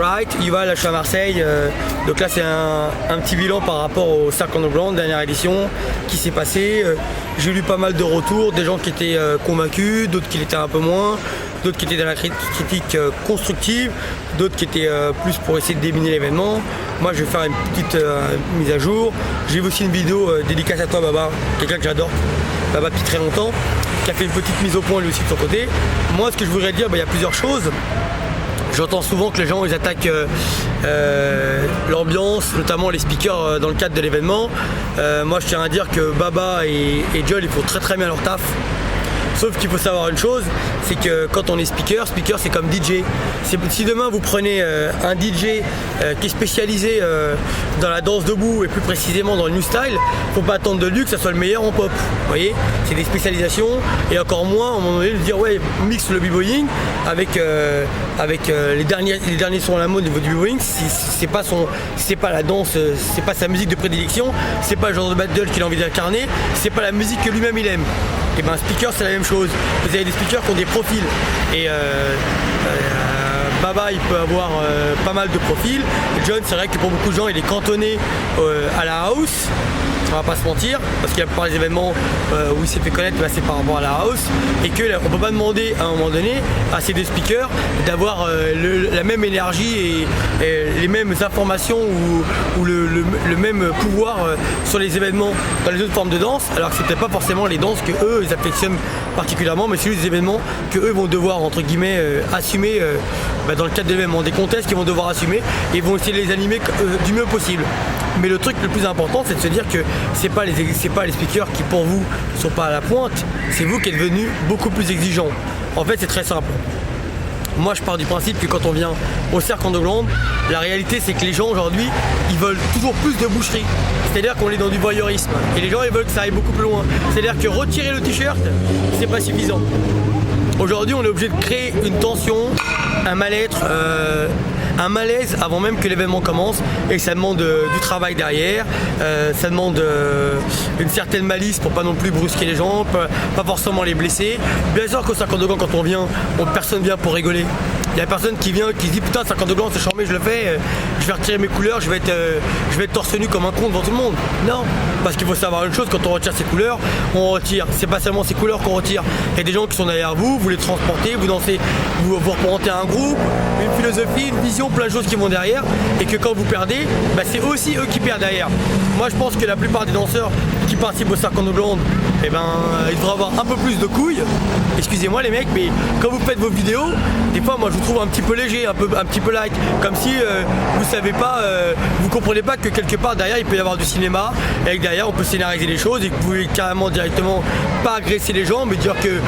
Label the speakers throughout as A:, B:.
A: Right, Yuval, là je suis à Marseille, donc là c'est un petit bilan par rapport au Cercle Underground, dernière édition, qui s'est passé. J'ai lu pas mal de retours, des gens qui étaient convaincus, d'autres qui l'étaient un peu moins, d'autres qui étaient dans la critique constructive, d'autres qui étaient plus pour essayer de déminer l'événement. Moi je vais faire une petite mise à jour. J'ai vu aussi une vidéo dédicace à toi Baba, quelqu'un que j'adore, Baba depuis très longtemps, qui a fait une petite mise au point lui aussi de son côté. Moi ce que je voudrais dire, il y a plusieurs choses. J'entends souvent que les gens ils attaquent l'ambiance, notamment les speakers dans le cadre de l'événement. Moi je tiens à dire que Baba et John ils font très bien leur taf. Sauf qu'il faut savoir une chose, c'est que quand on est speaker c'est comme DJ. Si demain vous prenez un DJ qui est spécialisé dans la danse debout et plus précisément dans le new style, faut pas attendre de lui que ça soit le meilleur en pop. Vous voyez, c'est des spécialisations et encore moins à un moment donné de dire ouais mixe le b-boying avec les derniers sons à la mode au niveau du b-boying, c'est pas la danse, c'est pas sa musique de prédilection, c'est pas le genre de battle qu'il a envie d'incarner, c'est pas la musique que lui-même il aime. Et ben un speaker c'est la même chose. Vous avez des speakers qui ont des profils et Baba il peut avoir pas mal de profils. John c'est vrai que pour beaucoup de gens il est cantonné à la house. On va pas se mentir, parce qu'il y a pas des événements où il s'est fait connaître, c'est par rapport à la house, et qu'on ne peut pas demander à un moment donné à ces deux speakers d'avoir la même énergie et les mêmes informations ou le même pouvoir sur les événements dans les autres formes de danse, alors que c'était pas forcément les danses que eux ils affectionnent particulièrement, mais c'est juste des événements que eux vont devoir entre guillemets assumer dans le cadre de l'événement, des contests qu'ils vont devoir assumer et ils vont essayer de les animer du mieux possible. Mais le truc le plus important c'est de se dire que c'est pas les speakers qui pour vous sont pas à la pointe, c'est vous qui êtes devenus beaucoup plus exigeants. En fait c'est très simple. Moi je pars du principe que quand on vient au Cercle Underground, la réalité c'est que les gens aujourd'hui ils veulent toujours plus de boucherie. C'est-à-dire qu'on est dans du voyeurisme et les gens ils veulent que ça aille beaucoup plus loin. C'est-à-dire que retirer le t-shirt c'est pas suffisant. Aujourd'hui on est obligé de créer une tension, un mal-être, un malaise avant même que l'événement commence et ça demande du travail derrière, ça demande une certaine malice pour pas non plus brusquer les gens, pas forcément les blesser. Bien sûr qu'au 50 degrés quand on vient, personne vient pour rigoler. Il y a personne qui vient qui se dit putain 50 degrés c'est charmé, je le fais, je vais retirer mes couleurs, je vais être torse nu comme un con devant tout le monde. Non, parce qu'il faut savoir une chose, quand on retire ses couleurs, on retire, c'est pas seulement ses couleurs qu'on retire. Il y a des gens qui sont derrière vous, vous les transportez, vous dansez, vous représentez un groupe, une philosophie, une vision, plein de choses qui vont derrière et que quand vous perdez, c'est aussi eux qui perdent derrière. Moi je pense que la plupart des danseurs qui participent au Cercle Underground, ils devraient avoir un peu plus de couilles. Excusez-moi les mecs, mais quand vous faites vos vidéos, des fois moi je vous trouve un petit peu léger, un petit peu light, comme si vous savez pas, vous comprenez pas que quelque part derrière il peut y avoir du cinéma et que derrière on peut scénariser les choses et que vous pouvez carrément directement pas agresser les gens mais dire que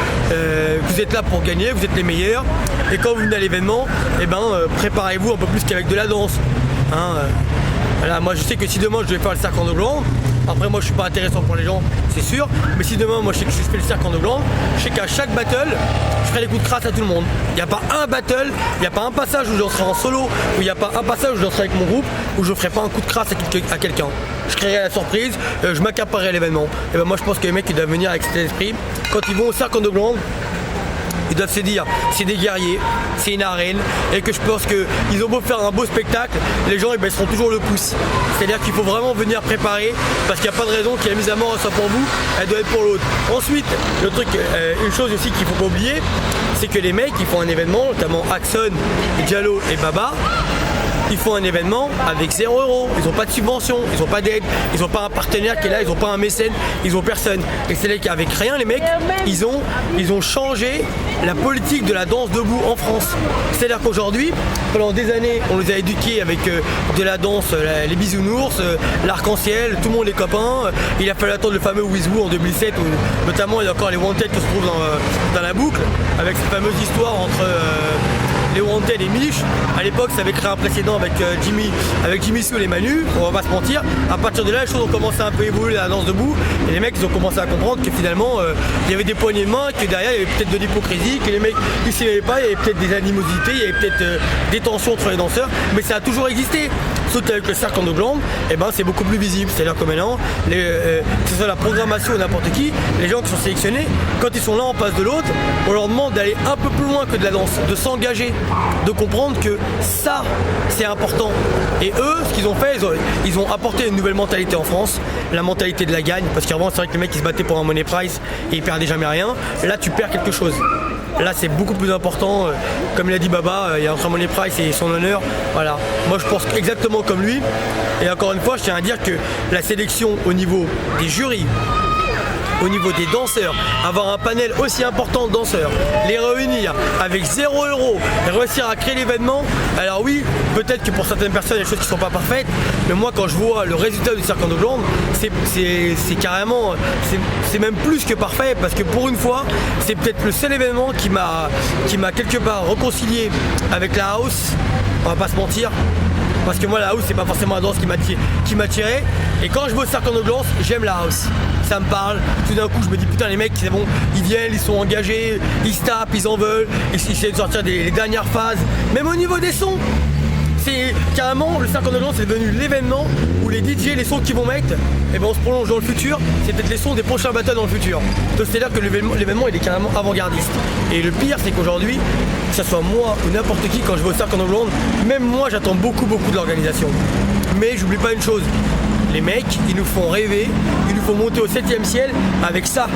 A: vous êtes là pour gagner, vous êtes les meilleurs et quand vous venez à l'événement, préparez-vous un peu plus qu'avec de la danse. Voilà, moi je sais que si demain je devais faire le Cercle Underground, après moi je suis pas intéressant pour les gens, c'est sûr, mais si demain moi je sais que je fais le Cercle Underground, je sais qu'à chaque battle, je ferai des coups de crasse à tout le monde. Il n'y a pas un battle, il n'y a pas un passage où je serai en solo, où il n'y a pas un passage où je serai avec mon groupe, où je ne ferai pas un coup de crasse à quelqu'un. Je créerai la surprise, je m'accaparerai l'événement. Et moi je pense que les mecs ils doivent venir avec cet esprit. Quand ils vont au Cercle Underground, ils doivent se dire c'est des guerriers, c'est une arène et que je pense qu'ils ont beau faire un beau spectacle, les gens ils baisseront toujours le pouce. C'est-à-dire qu'il faut vraiment venir préparer parce qu'il n'y a pas de raison que la mise à mort soit pour vous, elle doit être pour l'autre. Ensuite, le truc, une chose aussi qu'il ne faut pas oublier, c'est que les mecs ils font un événement, notamment Axon, Diallo et Baba. Ils font un événement avec 0 €, ils n'ont pas de subvention, ils n'ont pas d'aide, ils n'ont pas un partenaire qui est là, ils n'ont pas un mécène, ils n'ont personne. Et c'est là qu'avec rien les mecs, ils ont changé la politique de la danse debout en France. C'est-à-dire qu'aujourd'hui, pendant des années, on les a éduqués avec de la danse, les bisounours, l'arc-en-ciel, tout le monde les copains. Il a fallu attendre le fameux Wizwoo en 2007 où notamment il y a encore les Wanted qui se trouvent dans la boucle, avec cette fameuse histoire entre les Wanted et Mich. À l'époque ça avait créé un précédent avec Jimmy Soul et Manu, on va pas se mentir. À partir de là les choses ont commencé à un peu évoluer la danse debout et les mecs ils ont commencé à comprendre que finalement il y avait des poignées de main, que derrière il y avait peut-être de l'hypocrisie, que les mecs ils s'aimaient pas, il y avait peut-être des animosités, il y avait peut-être des tensions entre les danseurs, mais ça a toujours existé. Sauf qu'avec le cercle Underground, et ben c'est beaucoup plus visible. C'est-à-dire que maintenant, que ce soit la programmation ou n'importe qui, les gens qui sont sélectionnés, quand ils sont l'un en face de l'autre, on leur demande d'aller un peu plus loin que de la danse, de s'engager, de comprendre que ça, c'est important. Et eux, ce qu'ils ont fait, ils ont apporté une nouvelle mentalité en France, la mentalité de la gagne, parce qu'avant c'est vrai que les mecs ils se battaient pour un money prize et ils perdaient jamais rien. Là tu perds quelque chose. Là c'est beaucoup plus important, comme il a dit Baba, il y a entre money prize et son honneur. Voilà, moi je pense exactement comme lui. Et encore une fois, je tiens à dire que la sélection au niveau des jurys, au niveau des danseurs, avoir un panel aussi important de danseurs, les réunir avec 0 € et réussir à créer l'événement. Alors oui, peut-être que pour certaines personnes il y a des choses qui ne sont pas parfaites, mais moi quand je vois le résultat du Cercle Underground, c'est carrément, c'est même plus que parfait, parce que pour une fois, c'est peut-être le seul événement qui m'a quelque part réconcilié avec la house, on va pas se mentir. Parce que moi la house c'est pas forcément la danse qui m'attirait. Et quand je vais au Cercle Underground, j'aime la house. Ça me parle, tout d'un coup je me dis putain les mecs c'est bon, ils viennent, ils sont engagés, ils se tapent, ils en veulent, ils essaient de sortir les dernières phases. Même au niveau des sons, c'est carrément le Cercle Underground c'est devenu l'événement où les DJ, les sons qu'ils vont mettre, et ben on se prolonge dans le futur, c'est peut-être les sons des prochains battles dans le futur. Donc c'est-à-dire que l'événement il est carrément avant-gardiste. Et le pire c'est qu'aujourd'hui, que ce soit moi ou n'importe qui, quand je vais au Cercle Underground, même moi j'attends beaucoup de l'organisation. Mais j'oublie pas une chose, les mecs ils nous font rêver, ils nous font monter au 7e ciel avec ça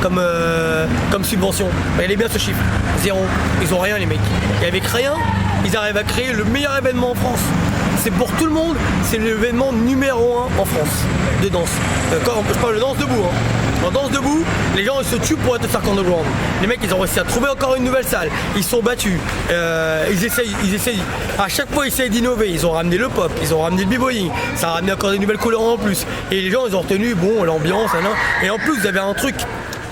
A: comme subvention. Regardez bien ce chiffre, 0, ils ont rien les mecs. Et avec rien, ils arrivent à créer le meilleur événement en France. C'est pour tout le monde, c'est l'événement numéro 1 en France de danse. Quand je parle de danse debout, En danse debout, les gens ils se tuent pour être au Cercle Underground. Les mecs ils ont réussi à trouver encore une nouvelle salle, ils se sont battus, ils essayent, à chaque fois ils essayent d'innover, ils ont ramené le pop, ils ont ramené le b-boying, ça a ramené encore des nouvelles couleurs en plus. Et les gens ils ont retenu, bon, l'ambiance, et en plus vous avez un truc,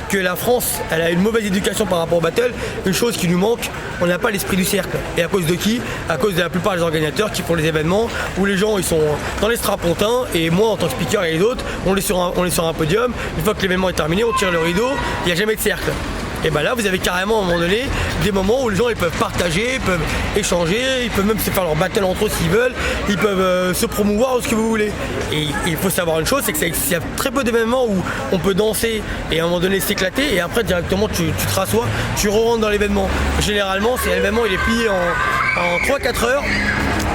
A: que la France, elle a une mauvaise éducation par rapport au battle, une chose qui nous manque, on n'a pas l'esprit du cercle. Et à cause de qui? À cause de la plupart des organisateurs qui font les événements où les gens ils sont dans les strapontins, et moi en tant que speaker et les autres, on est sur un podium, une fois que l'événement est terminé, on tire le rideau, il n'y a jamais de cercle. Et ben là vous avez carrément à un moment donné des moments où les gens ils peuvent partager, ils peuvent échanger, ils peuvent même se faire leur battle entre eux s'ils veulent, ils peuvent se promouvoir ou ce que vous voulez. Et il faut savoir une chose, c'est qu'il y a très peu d'événements où on peut danser et à un moment donné s'éclater, et après directement tu te rassois, tu re-rentres dans l'événement. Généralement c'est l'événement il est plié en 3-4 heures.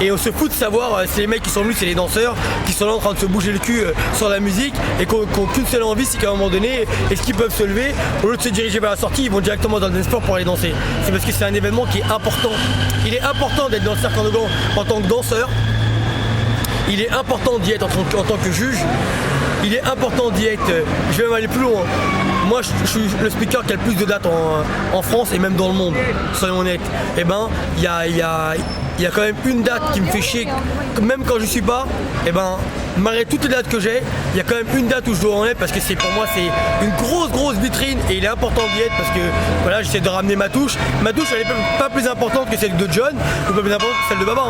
A: Et on se fout de savoir si les mecs qui sont venus, c'est les danseurs qui sont là en train de se bouger le cul sur la musique et qui n'ont qu'une seule envie, c'est qu'à un moment donné, est-ce qu'ils peuvent se lever, au lieu de se diriger vers la sortie, ils vont directement dans le dance floor pour aller danser. C'est parce que c'est un événement qui est important. Il est important d'être dans le Cercle Underground en tant que danseur. Il est important d'y être en tant que juge. Il est important d'y être, je vais même aller plus loin. Moi je suis le speaker qui a le plus de dates en France et même dans le monde, soyons honnêtes. Et ben il y a quand même une date qui me fait chier, même quand je suis pas, et ben malgré toutes les dates que j'ai, il y a quand même une date où je dois en être, parce que c'est pour moi c'est une grosse vitrine et il est important d'y être, parce que voilà, j'essaie de ramener ma touche. Ma touche elle est pas plus importante que celle de John ou pas plus importante que celle de Baba.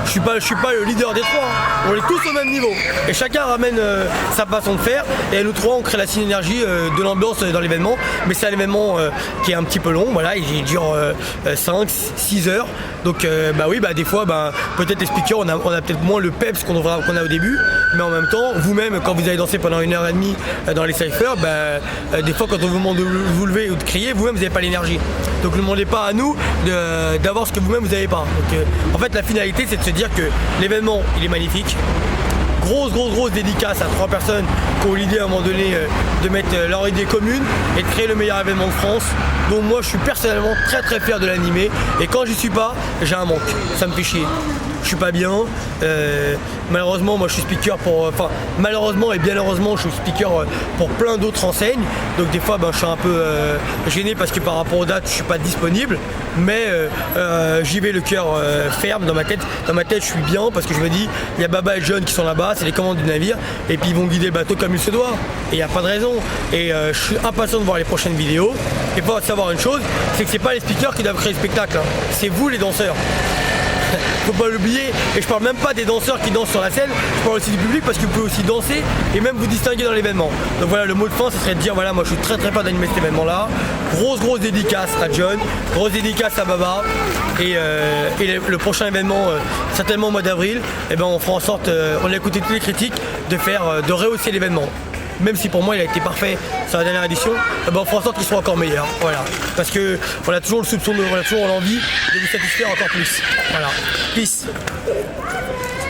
A: Je suis pas le leader des trois, on est tous au même niveau et chacun ramène sa façon de faire, et nous trois on crée la synergie de l'ambiance dans l'événement. Mais c'est un événement qui est un petit peu long, voilà, il dure 5-6 heures, donc des fois peut-être les speakers on a peut-être moins le peps qu'on a au début, mais en même temps vous-même quand vous allez danser pendant 1h30 dans les cyphers, des fois quand on vous demande de vous lever ou de crier, vous-même vous n'avez pas l'énergie, donc ne demandez pas à nous d'avoir ce que vous-même vous n'avez pas. Donc, en fait la finalité c'est de se dire que l'événement il est magnifique. Grosse dédicace à 3 personnes qui ont l'idée à un moment donné de mettre leur idée commune et de créer le meilleur événement de France. Donc moi je suis personnellement très fier de l'animer, et quand j'y suis pas, j'ai un manque, ça me fait chier. Je suis pas bien, malheureusement moi je suis speaker malheureusement et bien heureusement je suis speaker pour plein d'autres enseignes, donc des fois je suis un peu gêné parce que par rapport aux dates je suis pas disponible, mais j'y vais le cœur ferme. Dans ma tête je suis bien, parce que je me dis il y a Baba et John qui sont là-bas, c'est les commandes du navire, et puis ils vont guider le bateau comme il se doit, et il n'y a pas de raison, et je suis impatient de voir les prochaines vidéos. Et pour savoir une chose, c'est que c'est pas les speakers qui doivent créer le spectacle, c'est vous les danseurs. faut pas l'oublier. Et je parle même pas des danseurs qui dansent sur la scène, je parle aussi du public parce que vous pouvez aussi danser et même vous distinguer dans l'événement. Donc voilà, le mot de fin, ce serait de dire voilà, moi je suis très fier d'animer cet événement-là. Grosse dédicace à John, grosse dédicace à Baba. Et le prochain événement, certainement au mois d'avril, eh ben on fera en sorte, on a écouté toutes les critiques, de rehausser l'événement. Même si pour moi il a été parfait sur la dernière édition, eh ben on fera en sorte qu'il soit encore meilleur. Voilà. Parce qu'on a toujours le soupçon, on a toujours l'envie de vous satisfaire encore plus. Voilà. Peace.